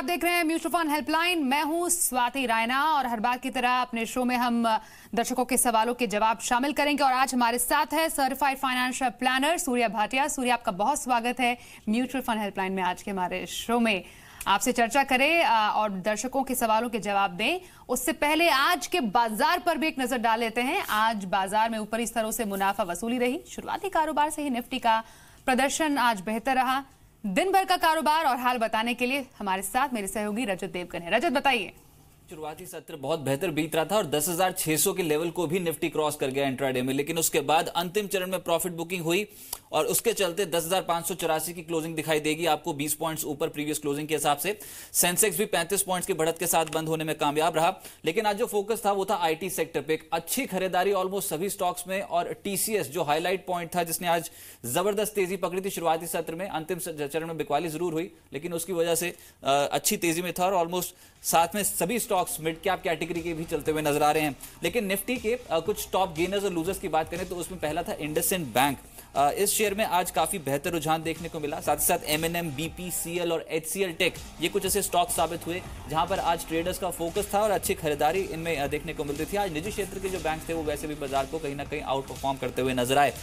आप देख रहे हैं म्यूचुअल फंड हेल्पलाइन। मैं हूं स्वाति रायना और हर बार की तरह अपने शो में हम दर्शकों के सवालों के जवाब शामिल करेंगे। और आज हमारे साथ है certified financial planner Surya Bhatia. Surya, आपका बहुत स्वागत है म्यूचुअल फंड हेल्पलाइन में। आज के हमारे शो में आपसे चर्चा करें और दर्शकों के सवालों के जवाब दें। उससे पहले आज के बाजार पर भी एक नजर डाल लेते हैं। आज बाजार में ऊपरी स्तरों से मुनाफा वसूली रही। शुरुआती कारोबार से ही निफ्टी का प्रदर्शन आज बेहतर रहा। दिन भर का कारोबार और हाल बताने के लिए हमारे साथ मेरे सहयोगी रजत देवगन है। रजत, बताइए। शुरुआती सत्र बहुत बेहतर बीत रहा था और 10,600 के लेवल को भी निफ्टी क्रॉस कर गया इंट्राडे में, लेकिन उसके बाद अंतिम चरण में प्रॉफिट बुकिंग हुई और उसके चलते 10,584 की क्लोजिंग दिखाई देगी आपको, 20 पॉइंट्स ऊपर प्रीवियस क्लोजिंग के हिसाब से। सेंसेक्स भी 35 पॉइंट्स की बढ़त के साथ बंद होने में कामयाब रहा। लेकिन आज जो फोकस था वो था आईटी सेक्टर पे। अच्छी खरीदारी ऑलमोस्ट सभी स्टॉक्स में और टीसीएस जो हाईलाइट पॉइंट था जिसने आज जबरदस्त तेजी पकड़ी थी शुरुआती सत्र में, अंतिम चरण में बिकवाली जरूर हुई लेकिन उसकी वजह से अच्छी तेजी में था और ऑलमोस्ट साथ में सभी स्टॉक्स मिड कैप कैटेगरी के भी चलते हुए नजर आ रहे हैं। लेकिन निफ्टी के कुछ टॉप गेनर्स और लूजर्स की बात करें तो उसमें पहला था इंडसइंड बैंक। इस शेयर में आज काफी बेहतर रुझान देखने को मिला। साथ ही साथ एमएनएम, बीपी, सीएल और एचसीएल टेक ये कुछ ऐसे स्टॉक साबित हुए जहां पर आज ट्रेडर्स का फोकस था और अच्छी खरीदारी इनमें देखने को मिलती थी। आज निजी क्षेत्र के जो बैंक थे वो वैसे भी बाजार को कहीं ना कहीं आउट परफॉर्म करते हुए नजर आए।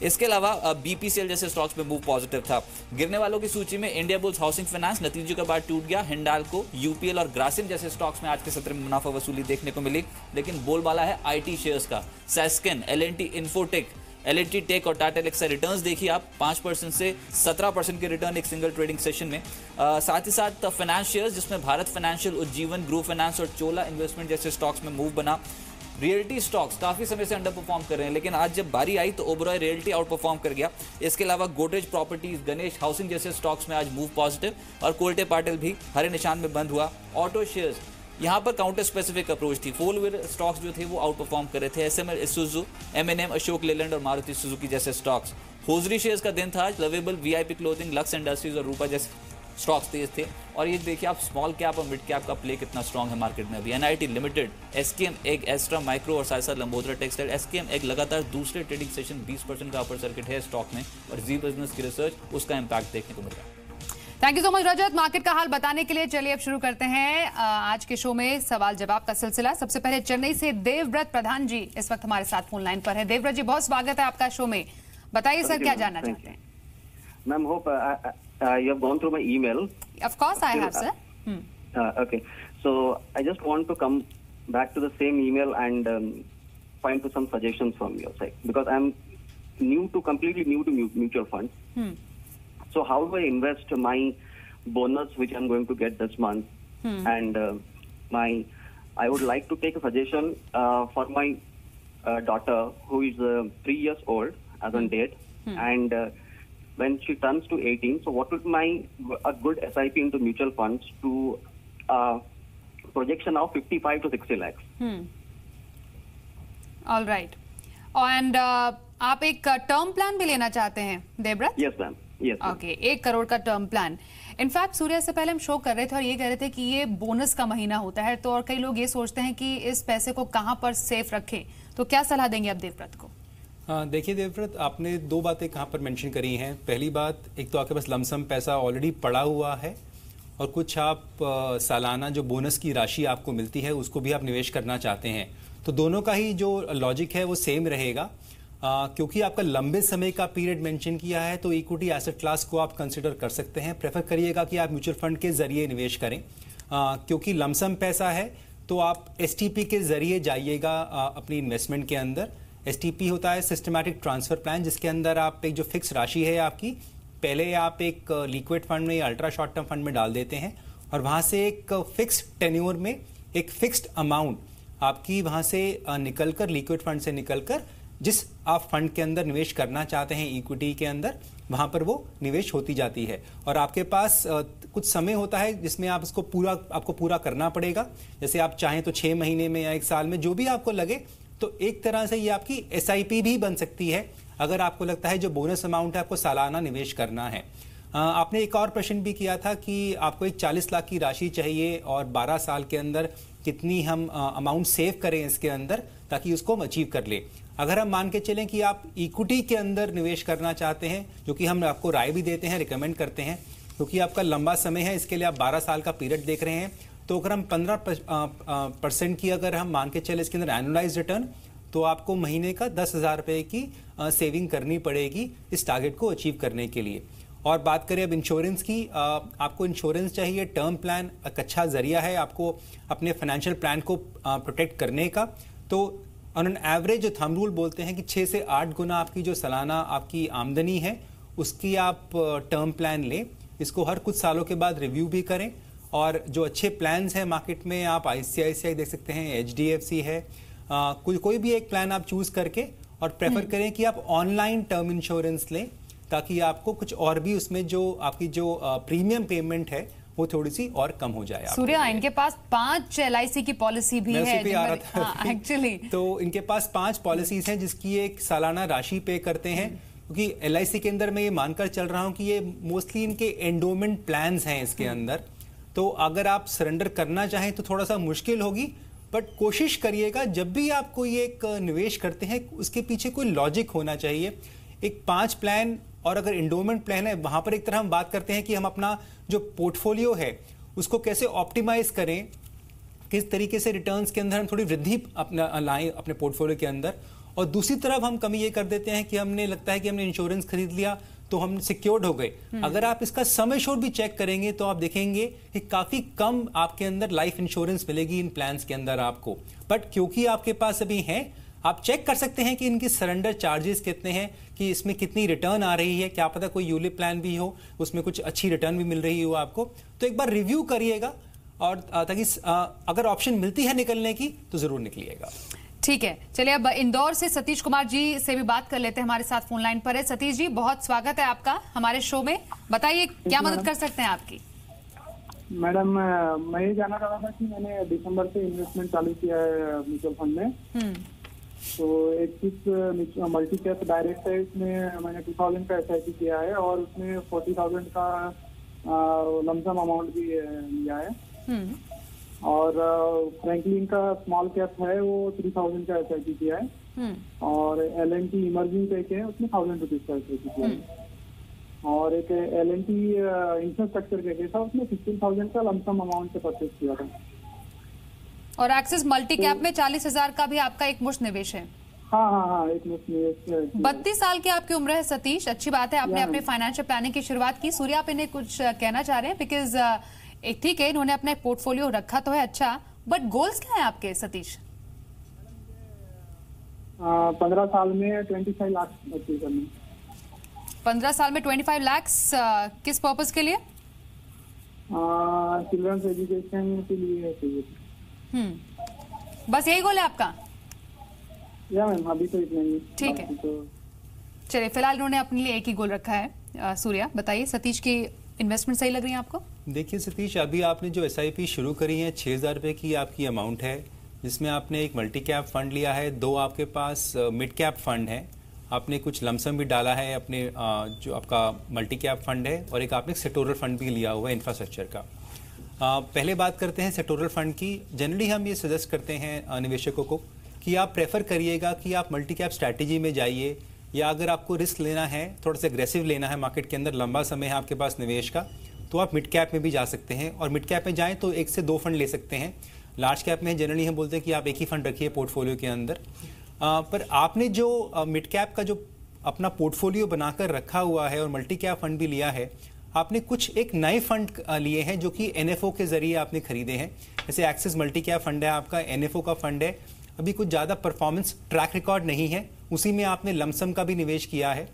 इसके अलावा बीपीसीएल जैसे स्टॉक्स में मूव पॉजिटिव था। गिरने वालों की सूची में इंडिया बुल्स हाउसिंग फाइनेंस नतीजे के बाद टूट गया। हिंडाल्को, यूपीएल और ग्रासिम जैसे स्टॉक्स में आज के सत्र में मुनाफा वसूली देखने को मिली। लेकिन बोलबाला है आईटी शेयर्स का। सैस्केन, एलएनटी इन्फोटेक, एलएनटी टेक और टाटा एलेक्सा रिटर्न्स देखिए आप, 5% से 17% के रिटर्न एक सिंगल ट्रेडिंग सेशन में। साथ ही साथ फाइनेंस शेयर्स जिसमें Bharat financial, Ujjivan, group finance और चोला इन्वेस्टमेंट जैसे स्टॉक्स में मूव बना। रियल्टी स्टॉक्स काफी समय से अंडर परफॉर्म कर रहे हैं लेकिन आज जब बारी आई तो ओबरॉय रियल्टी आउट परफॉर्म कर गया। इसके अलावा गोदरेज प्रॉपर्टीज, गणेश हाउसिंग जैसे स्टॉक्स में आज मूव पॉजिटिव और कोल्टे पाटिल भी हरे निशान में बंद हुआ। ऑटो शेयर्स यहाँ पर काउंटर स्पेसिफिक अप्रोच थी। फोर व्हीलर स्टॉक्स जो थे वो आउट परफॉर्म कर रहे थे। एसएमएल, इसूजू, एमएनएम, अशोक लेलैंड और मारुति सुजुकी जैसे स्टॉक्स। होजरी शेयर्स का दिन था आज। Lovable, VIP clothing, lux industries और रूपा जैसे स्टॉक्स तेज थे। और ये देखिए आप स्मॉल कैप और मिड कैप का प्ले कितना स्ट्रांग है मार्केट में अभी। NIT limited, SKM egg, Astra micro और साथ साथ लंबोदरा टेक्सटाइल। एसकेएम एग लगातार दूसरे ट्रेडिंग सेशन 20% का अपर सर्किट है स्टॉक में और जी बिजनेस की रिसर्च उसका इंपैक्ट देखने को मिल रहा है। Thank you so much Rajat, market का हाल बताने के लिए। चलिए अब शुरू करते हैं आज के शो में सवाल जवाब का सिलसिला। सबसे पहले चेन्नई से देवव्रत प्रधान जी इस वक्त हमारे साथ फोन लाइन पर है। देवव्रत जी, बहुत स्वागत है आपका शो में। बताइए सर, क्या जानना चाहते हैं? Ma'am, hope you have gone through my email. Of course I have, sir. Okay, so I just want to come back to the same email and find to some suggestions from your side because I'm completely new to mutual funds. So how do I invest my bonus which I'm going to get this month? And I would like to take a suggestion for my daughter who is 3 years old as on date, and when she turns to 18, so what would a good SIP into mutual funds to projection of 55 to 60 lakhs? All right. And आप एक term plan भी लेना चाहते हैं Devvrat? Yes, ma'am. Yes. Okay, 1 crore का term plan. In fact Surya से पहले हम शो कर रहे थे और ये कह रहे थे कि ये बोनस का महीना होता है तो और कई लोग ये सोचते हैं कि इस पैसे को कहाँ पर सेफ रखें, तो क्या सलाह देंगे आप देवव्रत को? देखिए देवव्रत, आपने 2 बातें कहाँ पर मेंशन करी हैं। पहली बात, एक तो आपके पास लमसम पैसा ऑलरेडी पड़ा हुआ है और कुछ आप सालाना जो बोनस की राशि आपको मिलती है उसको भी आप निवेश करना चाहते हैं। तो दोनों का ही जो लॉजिक है वो सेम रहेगा। क्योंकि आपका लंबे समय का पीरियड मेंशन किया है तो इक्विटी एसेट क्लास को आप कंसिडर कर सकते हैं। प्रेफर करिएगा कि आप म्यूचुअल फंड के जरिए निवेश करें। क्योंकि लमसम पैसा है तो आप एसटीपी के जरिए जाइएगा अपनी इन्वेस्टमेंट के अंदर। एसटीपी होता है सिस्टमैटिक ट्रांसफर प्लान, जिसके अंदर आप एक जो फिक्स राशि है आपकी, पहले आप एक लिक्विड फंड में या अल्ट्रा शॉर्ट टर्म फंड में डाल देते हैं और वहां से एक फिक्स टेन्योर में एक फिक्स्ड अमाउंट आपकी वहां से निकलकर, लिक्विड फंड से निकलकर जिस आप फंड के अंदर निवेश करना चाहते हैं इक्विटी के अंदर, वहां पर वो निवेश होती जाती है। और आपके पास कुछ समय होता है जिसमें आप इसको आपको पूरा करना पड़ेगा। जैसे आप चाहें तो 6 महीने में या 1 साल में, जो भी आपको लगे। तो एक तरह से ये आपकी एसआईपी भी बन सकती है अगर आपको लगता है जो बोनस अमाउंट है आपको सालाना निवेश करना है। आपने एक और प्रश्न भी किया था कि आपको एक 40 लाख की राशि चाहिए और 12 साल के अंदर कितनी हम अमाउंट सेव करें इसके अंदर ताकि उसको हम अचीव कर ले। अगर हम मान के चलें कि आप इक्विटी के अंदर निवेश करना चाहते हैं, जो कि हम आपको राय भी देते हैं, रिकमेंड करते हैं, क्योंकि आपका लंबा समय है, इसके लिए आप 12 साल का पीरियड देख रहे हैं। तो अगर हम 15% की अगर हम मान के चले इसके अंदर एनुअलाइज रिटर्न, तो आपको महीने का 10,000 रुपये की सेविंग करनी पड़ेगी इस टारगेट को अचीव करने के लिए। और बात करें अब इंश्योरेंस की, आपको इंश्योरेंस चाहिए, टर्म प्लान एक अच्छा जरिया है आपको अपने फाइनेंशियल प्लान को प्रोटेक्ट करने का। तो ऑन एन एवरेज जो थंब रूल बोलते हैं कि 6 से 8 गुना आपकी जो सालाना आपकी आमदनी है उसकी आप टर्म प्लान लें। इसको हर कुछ सालों के बाद रिव्यू भी करें। और जो अच्छे प्लान्स हैं मार्केट में, आप ICICI देख सकते हैं, HDFC है, कोई भी एक प्लान आप चूज करके और प्रेफर करें कि आप ऑनलाइन टर्म इंश्योरेंस लें, ताकि आपको कुछ और भी उसमें जो आपकी जो प्रीमियम पेमेंट है वो थोड़ी सी और कम हो जाए। सूर्या, इनके पास 5 LIC की पॉलिसी भी है एक्चुअली। तो इनके पास 5 पॉलिसीज हैं जिसकी एक सालाना राशि पे करते हैं, क्योंकि LIC के अंदर मैं ये मानकर चल रहा हूं कि ये मोस्टली इनके एंडोमेंट प्लान्स हैं इसके अंदर। तो अगर आप सरेंडर करना चाहें तो थोड़ा सा मुश्किल होगी, बट कोशिश करिएगा जब भी आप कोई एक निवेश करते हैं उसके पीछे कोई लॉजिक होना चाहिए। एक 5 प्लान और अगर एंडोमेंट प्लान है, वहां पर एक तरह हम बात करते हैं कि हम अपना जो पोर्टफोलियो है उसको कैसे ऑप्टिमाइज करें, किस तरीके से रिटर्न्स के अंदर हम थोड़ी वृद्धि अपना लाएं अपने पोर्टफोलियो के अंदर। और दूसरी तरफ हम कमी ये कर देते हैं कि हमने लगता है कि हमने इंश्योरेंस खरीद लिया तो हम सिक्योर्ड हो गए। अगर आप इसका सम एश्योर्ड भी चेक करेंगे तो आप देखेंगे कि काफी कम आपके अंदर लाइफ इंश्योरेंस मिलेगी इन प्लान्स के अंदर आपको। बट क्योंकि आपके पास अभी हैं, आप चेक कर सकते हैं कि इनकी सरेंडर चार्जेस कितने हैं, कि इसमें कितनी रिटर्न आ रही है। क्या पता कोई यूलिप प्लान भी हो उसमें कुछ अच्छी रिटर्न भी मिल रही हो आपको। तो एक बार रिव्यू करिएगा और ताकि अगर ऑप्शन मिलती है निकलने की तो जरूर निकलिएगा। ठीक है, चलिए अब इंदौर से सतीश कुमार जी से भी बात कर लेते हैं, हमारे साथ फोन लाइन पर है। सतीश जी, बहुत स्वागत है आपका हमारे शो में। बताइए क्या मदद कर सकते हैं आपकी। मैडम, मैं ये जानना चाह रहा था कि मैंने दिसंबर से इन्वेस्टमेंट चालू किया है म्यूचुअल फंड में। तो एक चीज मल्टी कैप डायरेक्ट है, इसमें मैंने 2000 का SIP किया है और उसमें 40,000 का लमसम अमाउंट भी लिया है। और फ्रैंकलिन का स्मॉल कैप है, वो 3000 का SIP किया है। और L&T इमर्जिंग टेक है, उसमें 1000 रुपीज का SIP किया है। और एक L&T इंफ्रास्ट्रक्चर के था, उसमें 15,000 का लमसम अमाउंट से परचेज किया था। और एक्सिस मल्टी कैप में 40,000 का भी आपका एक मुश्त निवेश है। हाँ, एक मुश्त निवेश। 32 साल की आपकी उम्र है सतीश, अच्छी बात है, आपने अपने फाइनेंशियल प्लानिंग की शुरुआत की। सूर्या, आप इन्हें कुछ कहना चाह रहे हैं? बिकॉज एक ठीक है, इन्होंने अपना पोर्टफोलियो रखा तो है अच्छा, बट गोल्स क्या है आपके सतीश? 15 साल में 25 लाख अचीव करने। 15 साल में 25 लाख किस पर्पस के लिए? चिल्ड्रंस एजुकेशन के लिए चाहिए। बस यही गोल है आपका? या मैम, अभी तो इतना ही। ठीक है, चलिए फिलहाल इन्होंने अपने लिए एक ही गोल रखा है। सूर्या, बताइए सतीश की इन्वेस्टमेंट सही लग रही है आपको? देखिए सतीश, अभी आपने जो SIP शुरू करी है 6,000 रुपये की आपकी अमाउंट है, जिसमें आपने एक मल्टी कैप फंड लिया है, 2 आपके पास मिड कैप फंड है, आपने कुछ लमसम भी डाला है अपने जो आपका मल्टी कैप फंड है, और एक आपने सेक्टोरल फंड भी लिया हुआ है इंफ्रास्ट्रक्चर का। पहले बात करते हैं सेक्टोरल फंड की। जनरली हम ये सजेस्ट करते हैं निवेशकों को कि आप प्रेफर करिएगा कि आप मल्टी कैप स्ट्रैटेजी में जाइए, या अगर आपको रिस्क लेना है, थोड़ा सा एग्रेसिव लेना है, मार्केट के अंदर लंबा समय है आपके पास निवेश का, तो आप मिड कैप में भी जा सकते हैं। और मिड कैप में जाएं तो 1 से 2 फंड ले सकते हैं। लार्ज कैप में जनरली हम बोलते हैं कि आप एक ही फंड रखिए पोर्टफोलियो के अंदर। पर आपने जो मिड कैप का जो अपना पोर्टफोलियो बनाकर रखा हुआ है और मल्टी कैप फंड भी लिया है, आपने कुछ एक नए फंड लिए हैं जो कि NFO के जरिए आपने खरीदे हैं। जैसे एक्सिस मल्टी कैप फंड है आपका, NFO का फंड है, अभी कुछ ज़्यादा परफॉर्मेंस ट्रैक रिकॉर्ड नहीं है, उसी में आपने लमसम का भी निवेश किया है।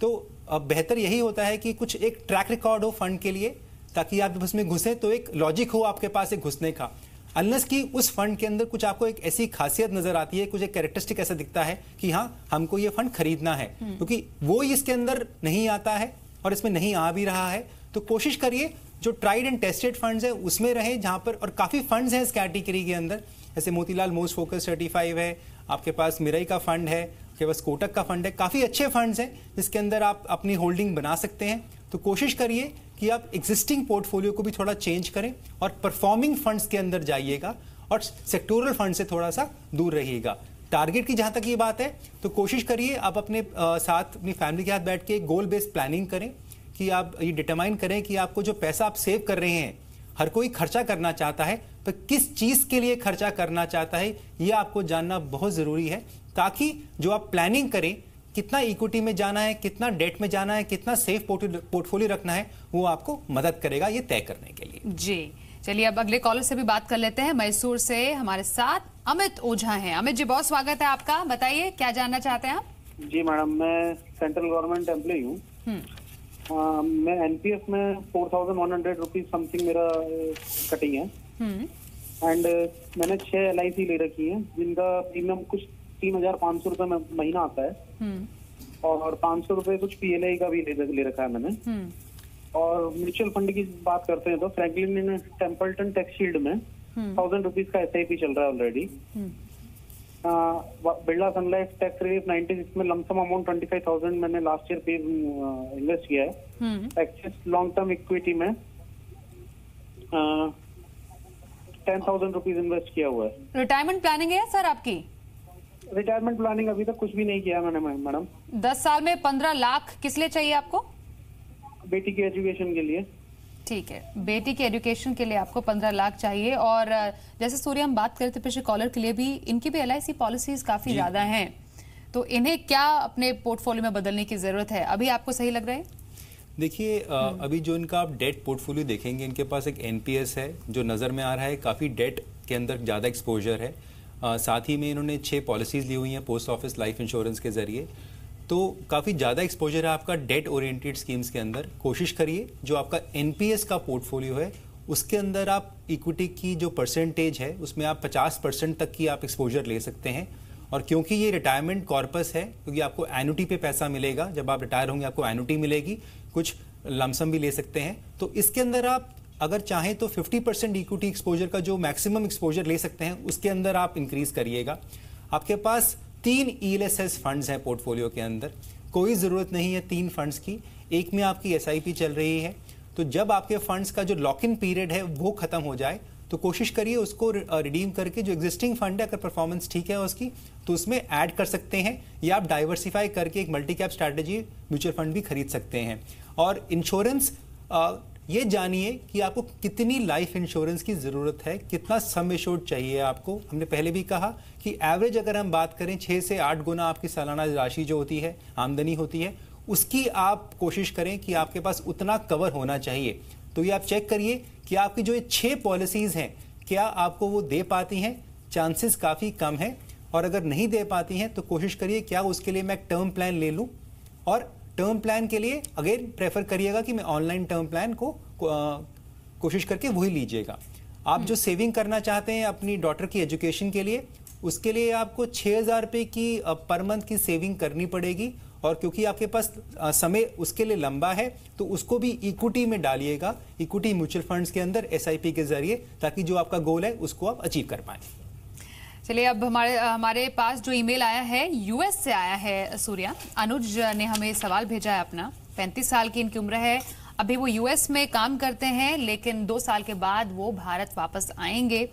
तो बेहतर यही होता है कि कुछ एक ट्रैक रिकॉर्ड हो फंड के लिए, ताकि आप जब उसमें घुसे तो एक लॉजिक हो आपके पास एक घुसने का। अनलेस कि उस फंड के अंदर कुछ आपको एक ऐसी खासियत नजर आती है, कुछ एक कैरेक्टरिस्टिक ऐसा दिखता है कि हाँ हमको ये फंड खरीदना है, क्योंकि वो इसके अंदर नहीं आता है और इसमें नहीं आ भी रहा है। तो कोशिश करिए जो ट्राइड एंड टेस्टेड फंड्स है उसमें रहे, जहां पर, और काफी फंड्स हैं इस कैटेगरी के अंदर, जैसे मोतीलाल मोस्ट फोकस 35 है, आपके पास मिराई का फंड है, आपके पास कोटक का फंड है, काफी अच्छे फंड्स हैं जिसके अंदर आप अपनी होल्डिंग बना सकते हैं। तो कोशिश करिए कि आप एग्जिस्टिंग पोर्टफोलियो को भी थोड़ा चेंज करें और परफॉर्मिंग फंड्स के अंदर जाइएगा और सेक्टोरल फंड से थोड़ा सा दूर रहिएगा। टारगेट की जहां तक ये बात है तो कोशिश करिए आप अपने साथ अपनी फैमिली के साथ बैठ के गोल बेस्ड प्लानिंग करें कि आप ये डिटरमाइन करें कि आपको जो पैसा आप सेव कर रहे हैं, हर कोई खर्चा करना चाहता है, पर किस चीज के लिए खर्चा करना चाहता है ये आपको जानना बहुत जरूरी है, ताकि जो आप प्लानिंग करें, कितना इक्विटी में जाना है, कितना डेट में जाना है, कितना सेफ पोर्टफोलियो रखना है, वो आपको मदद करेगा ये तय करने के लिए। जी चलिए, अब अगले कॉलर से भी बात कर लेते हैं। मैसूर से हमारे साथ अमित ओझा हैं। अमित जी, बहुत स्वागत है आपका, बताइए क्या जानना चाहते हैं आप? जी मैडम, मैं सेंट्रल गवर्नमेंट एम्प्लॉय हूँ। मैं एनपीएस में 4100 रुपीज समथिंग मेरा कटिंग है। एंड मैंने 6 LIC ले रखी है, जिनका प्रीमियम कुछ 3500 रुपए महीना आता है, और 500 रुपए कुछ PLI का भी ले रखा है मैंने। और म्यूचुअल फंड की बात करते हैं तो फ्रैंकलिन टेम्पल्टन टैक्स शील्ड में 1000 रुपीज का SIP चल रहा है ऑलरेडी। बिरला सन लाइफ टैक्स रिलीफ 96 में लमसम अमाउंट 25,000 मैंने लास्ट ईयर पे इन्वेस्ट किया है। एक्सिस लॉन्ग टर्म इक्विटी में 10,000 रुपीज इन्वेस्ट किया हुआ है। रिटायरमेंट प्लानिंग है सर आपकी? रिटायरमेंट प्लानिंग अभी तक कुछ भी नहीं किया मैंने मैडम। 10 साल में 15 लाख किस लिए चाहिए आपको? बेटी की एजुकेशन के लिए। ठीक है, बेटी के एजुकेशन के लिए आपको 15 लाख चाहिए। और जैसे सूर्य हम बात कर रहे थे पिछले कॉलर के लिए भी, इनकी भी LIC पॉलिसीज काफी ज्यादा हैं, तो इन्हें क्या अपने पोर्टफोलियो में बदलने की जरूरत है? अभी आपको सही लग रहा है? देखिए, अभी जो इनका आप डेट पोर्टफोलियो देखेंगे, इनके पास एक NPS है जो नज़र में आ रहा है, काफ़ी डेट के अंदर ज़्यादा एक्सपोजर है। साथ ही में इन्होंने 6 पॉलिसीज़ ली हुई हैं पोस्ट ऑफिस लाइफ इंश्योरेंस के ज़रिए, तो काफ़ी ज़्यादा एक्सपोजर है आपका डेट ओरिएंटेड स्कीम्स के अंदर। कोशिश करिए जो आपका NPS का पोर्टफोलियो है उसके अंदर आप इक्विटी की जो परसेंटेज है उसमें आप 50% तक की आप एक्सपोजर ले सकते हैं। और क्योंकि ये रिटायरमेंट कॉर्पस है, क्योंकि आपको एन्युटी पे पैसा मिलेगा, जब आप रिटायर होंगे आपको एन्युटी मिलेगी, कुछ लमसम भी ले सकते हैं, तो इसके अंदर आप अगर चाहें तो 50% इक्विटी एक्सपोजर का जो मैक्सिमम एक्सपोजर ले सकते हैं उसके अंदर आप इंक्रीज करिएगा। आपके पास 3 ELSS फंड्स हैं पोर्टफोलियो के अंदर, कोई ज़रूरत नहीं है 3 फंड्स की। एक में आपकी SIP चल रही है, तो जब आपके फंड्स का जो लॉक इन पीरियड है वो खत्म हो जाए तो कोशिश करिए उसको रिडीम करके जो एग्जिस्टिंग फंड है, अगर परफॉर्मेंस ठीक है उसकी, तो उसमें ऐड कर सकते हैं, या आप डाइवर्सिफाई करके एक multi cap strategy mutual fund भी खरीद सकते हैं। और इंश्योरेंस, ये जानिए कि आपको कितनी लाइफ इंश्योरेंस की ज़रूरत है, कितना सम एश्योर्ड चाहिए आपको। हमने पहले भी कहा कि एवरेज अगर हम बात करें 6 से 8 गुना आपकी सालाना राशि जो होती है, आमदनी होती है, उसकी आप कोशिश करें कि आपके पास उतना कवर होना चाहिए। तो ये आप चेक करिए कि आपकी जो ये 6 पॉलिसीज़ हैं क्या आपको वो दे पाती हैं। चांसेस काफ़ी कम है, और अगर नहीं दे पाती हैं तो कोशिश करिए क्या उसके लिए मैं एक टर्म प्लान ले लूँ। और टर्म प्लान के लिए अगेन प्रेफर करिएगा कि मैं ऑनलाइन टर्म प्लान को कोशिश करके वही लीजिएगा। आप जो सेविंग करना चाहते हैं अपनी डॉटर की एजुकेशन के लिए, उसके लिए आपको 6,000 रुपये की पर मंथ की सेविंग करनी पड़ेगी। और क्योंकि आपके पास समय उसके लिए लंबा है तो उसको भी इक्विटी में डालिएगा, इक्विटी म्यूचुअल फंड्स के अंदर SIP के जरिए, ताकि जो आपका गोल है उसको आप अचीव कर पाएं। चलिए, अब हमारे पास जो ईमेल आया है US से आया है सूर्या। अनुज ने हमें सवाल भेजा है अपना। 35 साल की इनकी उम्र है, अभी वो US में काम करते हैं, लेकिन 2 साल के बाद वो भारत वापस आएंगे।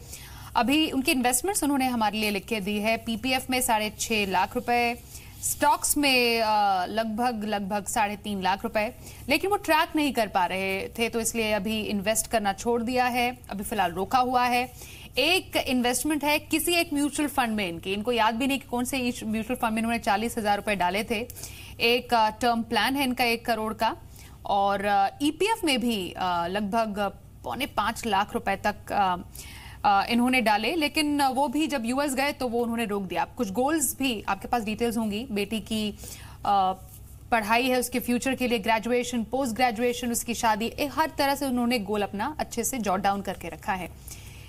अभी उनकी इन्वेस्टमेंट्स उन्होंने हमारे लिए लिख के दी है। PPF में 6.5 लाख रुपए, स्टॉक्स में लगभग 3.5 लाख रुपए, लेकिन वो ट्रैक नहीं कर पा रहे थे, तो इसलिए अभी इन्वेस्ट करना छोड़ दिया है, अभी फिलहाल रोका हुआ है। एक इन्वेस्टमेंट है किसी एक म्यूचुअल फंड में, इनको याद भी नहीं कि कौन से म्यूचुअल फंड में इन्होंने 40,000 रुपए डाले थे। एक टर्म प्लान है इनका 1 करोड़ का, और EPF में भी लगभग 4.5 लाख रुपए तक इन्होंने डाले, लेकिन वो भी जब US गए तो वो उन्होंने रोक दिया। कुछ गोल्स भी आपके पास डिटेल्स होंगी, बेटी की पढ़ाई है, उसके फ्यूचर के लिए, ग्रेजुएशन, पोस्ट ग्रेजुएशन, उसकी शादी, हर तरह से उन्होंने गोल अपना अच्छे से जॉट डाउन करके रखा है।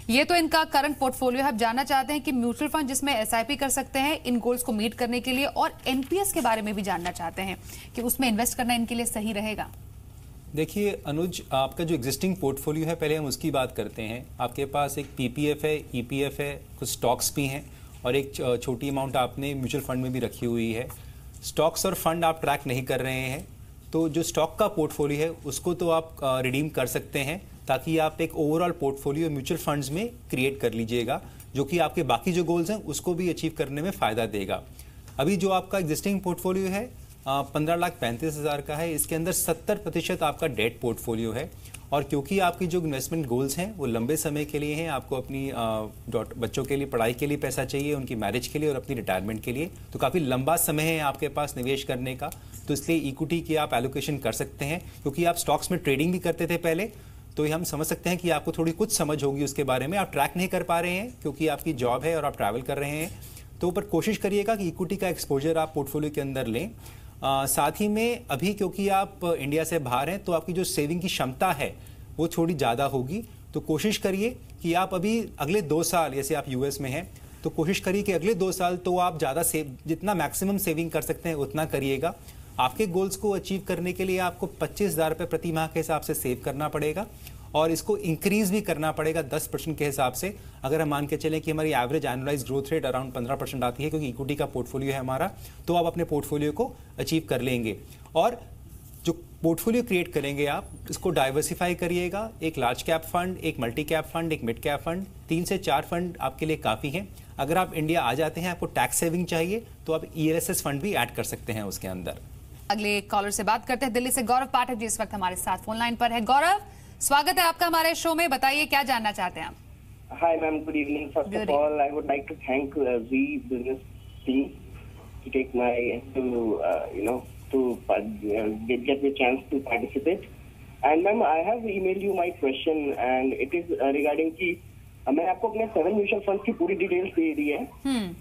ये तो इनका करंट पोर्टफोलियो है। आप जानना चाहते हैं कि म्यूचुअल फंड जिसमें SIP कर सकते हैं इन गोल्स को मीट करने के लिए, और NPS के बारे में भी जानना चाहते हैं कि उसमें इन्वेस्ट करना इनके लिए सही रहेगा। देखिए अनुज, आपका जो एग्जिस्टिंग पोर्टफोलियो है पहले हम उसकी बात करते हैं। आपके पास एक PPF है, EPF है, कुछ स्टॉक्स भी हैं, और एक छोटी अमाउंट आपने म्यूचुअल फंड में भी रखी हुई है। स्टॉक्स और फंड आप ट्रैक नहीं कर रहे हैं, तो जो स्टॉक का पोर्टफोलियो है उसको तो आप रिडीम कर सकते हैं, ताकि आप एक ओवरऑल पोर्टफोलियो म्यूचुअल फंड्स में क्रिएट कर लीजिएगा, जो कि आपके बाकी जो गोल्स हैं उसको भी अचीव करने में फ़ायदा देगा। अभी जो आपका एग्जिस्टिंग पोर्टफोलियो है 15,35,000 का है। इसके अंदर 70% आपका डेट पोर्टफोलियो है और क्योंकि आपकी जो इन्वेस्टमेंट गोल्स हैं वो लंबे समय के लिए हैं, आपको अपनी बच्चों के लिए पढ़ाई के लिए पैसा चाहिए, उनकी मैरिज के लिए और अपनी रिटायरमेंट के लिए, तो काफ़ी लंबा समय है आपके पास निवेश करने का। तो इसलिए इक्विटी की आप एलोकेशन कर सकते हैं। क्योंकि आप स्टॉक्स में ट्रेडिंग भी करते थे पहले, तो हम समझ सकते हैं कि आपको थोड़ी कुछ समझ होगी उसके बारे में। आप ट्रैक नहीं कर पा रहे हैं क्योंकि आपकी जॉब है और आप ट्रैवल कर रहे हैं, तो पर कोशिश करिएगा कि इक्विटी का एक्सपोजर आप पोर्टफोलियो के अंदर लें। साथ ही में अभी क्योंकि आप इंडिया से बाहर हैं तो आपकी जो सेविंग की क्षमता है वो थोड़ी ज़्यादा होगी, तो कोशिश करिए कि आप अभी अगले 2 साल, जैसे आप यूएस में हैं तो कोशिश करिए कि अगले 2 साल तो आप ज़्यादा जितना मैक्सिमम सेविंग कर सकते हैं उतना करिएगा। आपके गोल्स को अचीव करने के लिए आपको 25,000 रुपये प्रति माह के हिसाब से सेव करना पड़ेगा और इसको इंक्रीज भी करना पड़ेगा 10% के हिसाब से। अगर हम मान के चलें कि हमारी average annualise growth rate around 15% आती है क्योंकि इक्विटी का पोर्टफोलियो है हमारा, तो आप अपने पोर्टफोलियो को अचीव कर लेंगे। और जो पोर्टफोलियो क्रिएट करेंगे आप इसको डाइवर्सिफाई करिएगा। एक लार्ज कैप फंड, एक मल्टी कैप फंड, एक मिड कैप फंड, 3 से 4 फंड आपके लिए काफ़ी हैं। अगर आप इंडिया आ जाते हैं, आपको टैक्स सेविंग चाहिए तो आप ELSS फंड भी ऐड कर सकते हैं उसके अंदर। अगले कॉलर से बात करते हैं। दिल्ली से गौरव पाठक जी इस वक्त हमारे साथ फोन लाइन पर है। गौरव, स्वागत है आपका हमारे शो में, बताइए क्या जानना चाहते हैं आप? Hi ma'am, good evening. First of all, I would like to thank the business team to take my get the chance to participate. And ma'am, I have emailed you my question, and it is regarding कि मैं आपको अपने 7 mutual fund की पूरी details दे दी है।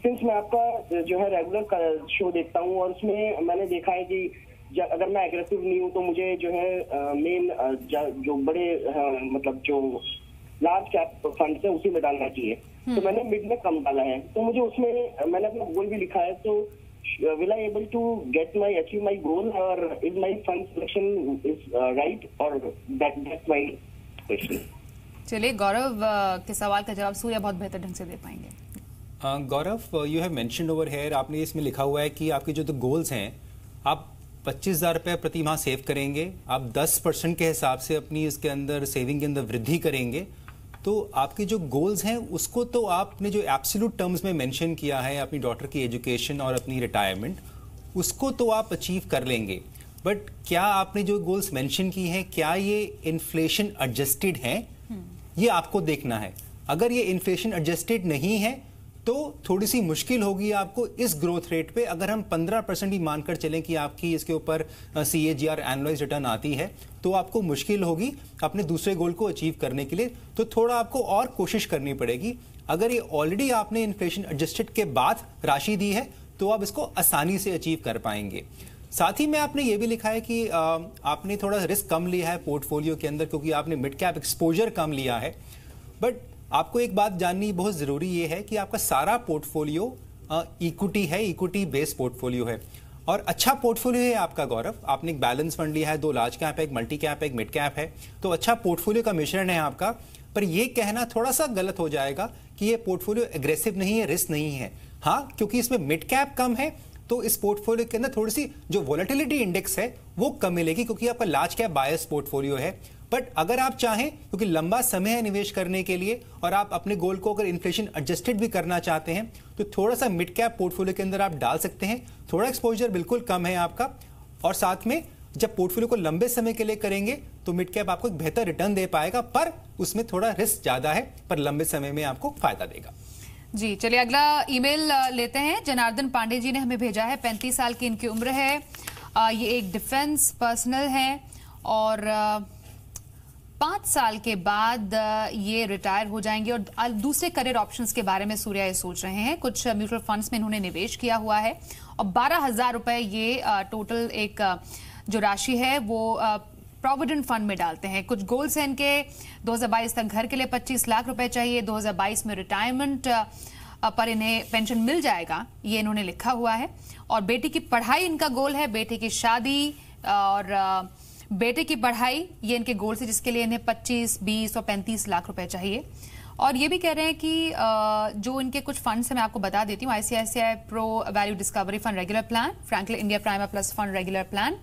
Since मैं आपका जो है रेगुलर शो देखता हूँ और उसमें मैंने देखा है कि अगर मैं एग्रेसिव नहीं हूँ तो मुझे जो है मेन जो बड़े मतलब जो लार्ज कैप फंड है उसी में डालना चाहिए। तो मैंने मिड में कम डाला है, तो मुझे उसमें मैंने अपना गोल भी लिखा है। तो will I able to achieve my goal, or is my fund selection is right, or that's my question? चलिए, गौरव के सवाल का जवाब सूर्या बहुत बेहतर ढंग से दे पाएंगे। Gaurav, you have mentioned over here, आपने इसमें लिखा हुआ है कि आपके जो गोल्स हैं, आप 25,000 रुपये प्रति माह सेव करेंगे, आप 10% के हिसाब से अपनी इसके अंदर सेविंग के अंदर वृद्धि करेंगे, तो आपके जो गोल्स हैं उसको तो आपने जो एब्सोल्यूट टर्म्स में मेंशन किया है अपनी डॉटर की एजुकेशन और अपनी रिटायरमेंट, उसको तो आप अचीव कर लेंगे। बट क्या आपने जो गोल्स मेंशन की हैं क्या ये इन्फ्लेशन एडजस्टेड हैं, ये आपको देखना है। अगर ये इन्फ्लेशन एडजस्टेड नहीं है तो थोड़ी सी मुश्किल होगी आपको इस ग्रोथ रेट पे। अगर हम 15% ही मानकर चलें कि आपकी इसके ऊपर CAGR एनुअलाइज्ड रिटर्न आती है, तो आपको मुश्किल होगी अपने दूसरे गोल को अचीव करने के लिए, तो थोड़ा आपको और कोशिश करनी पड़ेगी। अगर ये ऑलरेडी आपने इन्फ्लेशन एडजस्टेड के बाद राशि दी है तो आप इसको आसानी से अचीव कर पाएंगे। साथ ही में आपने ये भी लिखा है कि आपने थोड़ा रिस्क कम लिया है पोर्टफोलियो के अंदर क्योंकि आपने मिड कैप एक्सपोजर कम लिया है। बट आपको एक बात जाननी बहुत ज़रूरी ये है कि आपका सारा पोर्टफोलियो इक्विटी है, इक्विटी बेस्ड पोर्टफोलियो है और अच्छा पोर्टफोलियो है आपका गौरव। आपने एक बैलेंस फंड लिया है, 2 लार्ज कैप है, एक मल्टी कैप है, एक मिड कैप है, तो अच्छा पोर्टफोलियो का मिश्रण है आपका। पर यह कहना थोड़ा सा गलत हो जाएगा कि ये पोर्टफोलियो एग्रेसिव नहीं है, रिस्क नहीं है। हाँ, क्योंकि इसमें मिड कैप कम है तो इस पोर्टफोलियो के अंदर थोड़ी सी जो वोलेटिलिटी इंडेक्स है वो कम मिलेगी क्योंकि आपका लार्ज कैप बायस पोर्टफोलियो है। बट अगर आप चाहें, क्योंकि लंबा समय है निवेश करने के लिए और आप अपने गोल को अगर इन्फ्लेशन एडजस्टेड भी करना चाहते हैं, तो थोड़ा सा मिड कैप पोर्टफोलियो के अंदर आप डाल सकते हैं। थोड़ा एक्सपोजर बिल्कुल कम है आपका, और साथ में जब पोर्टफोलियो को लंबे समय के लिए करेंगे तो मिड कैप आपको एक बेहतर रिटर्न दे पाएगा, पर उसमें थोड़ा रिस्क ज्यादा है, पर लंबे समय में आपको फायदा देगा। जी चलिए, अगला ईमेल लेते हैं। जनार्दन पांडे जी ने हमें भेजा है, 35 साल की इनकी उम्र है, ये एक डिफेंस पर्सनल है और 5 साल के बाद ये रिटायर हो जाएंगे और दूसरे करियर ऑप्शंस के बारे में सूर्या ये सोच रहे हैं। कुछ म्यूचुअल फंड्स में इन्होंने निवेश किया हुआ है और 12,000 रुपए ये टोटल एक जो राशि है वो प्रोविडेंट फंड में डालते हैं। कुछ गोल्स हैं इनके, 2022 तक घर के लिए 25 लाख रुपए चाहिए, 2022 में रिटायरमेंट पर इन्हें पेंशन मिल जाएगा, ये इन्होंने लिखा हुआ है। और बेटी की पढ़ाई इनका गोल है, बेटी की शादी और बेटे की पढ़ाई ये इनके गोल से, जिसके लिए इन्हें 25, 20 और 35 लाख रुपए चाहिए। और ये भी कह रहे हैं कि जो इनके कुछ फंड्स हैं मैं आपको बता देती हूँ, ICICI pro value discovery fund regular plan, Franklin India Prima plus fund regular plan,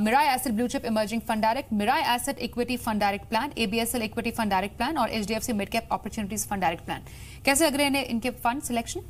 Mirae asset blue chip emerging fund direct, Mirae asset equity fund direct plan, ABSL equity fund direct plan और HDFC mid cap opportunities fund direct plan. कैसे लग रहे हैं इनके fund selection?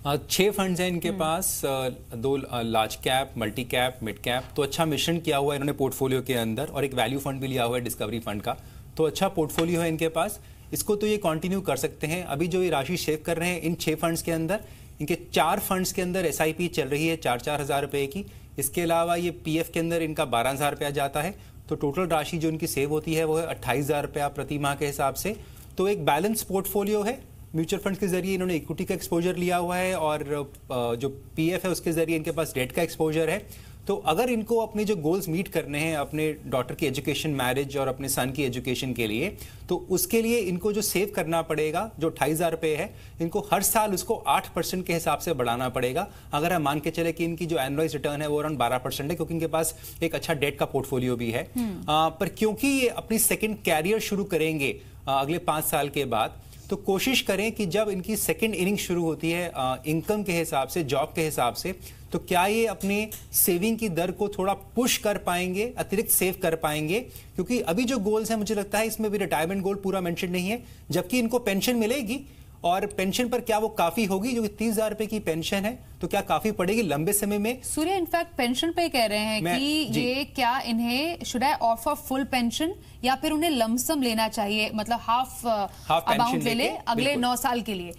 छह funds हैं इनके पास, दो large cap, multi cap, mid cap. तो अच्छा मिश्रण किया हुआ है इन्होंने पोर्टफोलियो के अंदर, और एक वैल्यू फंड भी लिया हुआ है डिस्कवरी फंड का। तो अच्छा पोर्टफोलियो है इनके पास, इसको तो ये कंटिन्यू कर सकते हैं। अभी जो ये राशि सेव कर रहे हैं इन 6 फंड्स के अंदर, इनके 4 फंड्स के अंदर SIP चल रही है 4-4 हज़ार रुपये की। इसके अलावा ये PF के अंदर इनका 12,000 रुपया जाता है। तो टोटल राशि जो इनकी सेव होती है वो है 28,000 रुपया प्रति माह के हिसाब से। तो एक बैलेंस पोर्टफोलियो है। म्यूचुअल फंड के जरिए इन्होंने इक्विटी का एक्सपोजर लिया हुआ है, और जो PF है उसके जरिए इनके पास डेट का एक्सपोजर है। तो अगर इनको अपने जो गोल्स मीट करने हैं अपने डॉटर की एजुकेशन, मैरिज और अपने सन की एजुकेशन के लिए, तो उसके लिए इनको जो सेव करना पड़ेगा, जो 28,000 रुपये है, इनको हर साल उसको 8% के हिसाब से बढ़ाना पड़ेगा। अगर हम मान के चले कि इनकी जो एनुअलाइज रिटर्न है वो अराउंड 12% है, क्योंकि इनके पास एक अच्छा डेट का पोर्टफोलियो भी है। पर क्योंकि ये अपनी सेकेंड कैरियर शुरू करेंगे अगले 5 साल के बाद, तो कोशिश करें कि जब इनकी सेकेंड इनिंग शुरू होती है इनकम के हिसाब से, जॉब के हिसाब से, तो क्या ये अपने सेविंग की दर को थोड़ा पुश कर पाएंगे, अतिरिक्त सेव कर पाएंगे। क्योंकि अभी जो गोल्स हैं, मुझे लगता है इसमें भी रिटायरमेंट गोल पूरा मेंशन नहीं है, जबकि इनको पेंशन मिलेगी। और पेंशन पर क्या वो काफी होगी, जो कि 30,000 रुपए की पेंशन है, तो क्या काफी पड़ेगी लंबे समय में? सूर्य इनफैक्ट पेंशन पे कह रहे हैं कि ये क्या इन्हें should I offer full pension, या फिर उन्हें लमसम लेना चाहिए, मतलब हाफ अमाउंट ले ले अगले 9 साल के लिए।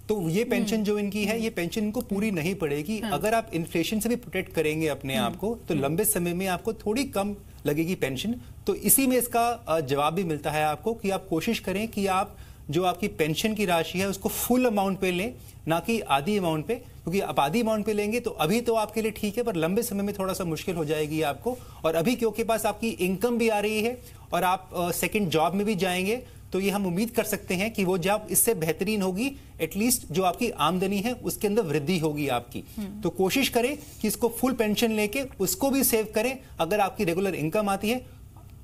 तो ये पेंशन जो इनकी है, ये पेंशन इनको पूरी नहीं पड़ेगी। अगर आप इन्फ्लेशन से भी प्रोटेक्ट करेंगे अपने आप को, तो लंबे समय में आपको थोड़ी कम लगेगी पेंशन। तो इसी में इसका जवाब भी मिलता है आपको कि आप कोशिश करें कि आप जो आपकी पेंशन की राशि है उसको फुल अमाउंट पे लें, ना कि आधी अमाउंट पे। क्योंकि आप आधी अमाउंट पे लेंगे तो अभी तो आपके लिए ठीक है, पर लंबे समय में थोड़ा सा मुश्किल हो जाएगी आपको। और अभी क्योंकि पास आपकी इनकम भी आ रही है और आप सेकंड जॉब में भी जाएंगे, तो ये हम उम्मीद कर सकते हैं कि वो जॉब इससे बेहतरीन होगी। एटलीस्ट जो आपकी आमदनी है उसके अंदर वृद्धि होगी आपकी। तो कोशिश करें कि इसको फुल पेंशन लेके उसको भी सेव करें। अगर आपकी रेगुलर इनकम आती है,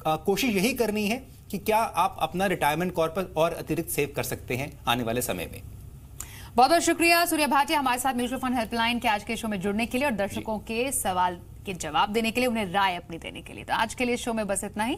कोशिश यही करनी है कि क्या आप अपना रिटायरमेंट कॉर्पस और अतिरिक्त सेव कर सकते हैं आने वाले समय में। बहुत बहुत शुक्रिया सूर्य भाटिया हमारे साथ म्यूचुअल फंड हेल्पलाइन के आज के शो में जुड़ने के लिए और दर्शकों के सवाल के जवाब देने के लिए, उन्हें राय अपनी देने के लिए। तो आज के लिए शो में बस इतना ही।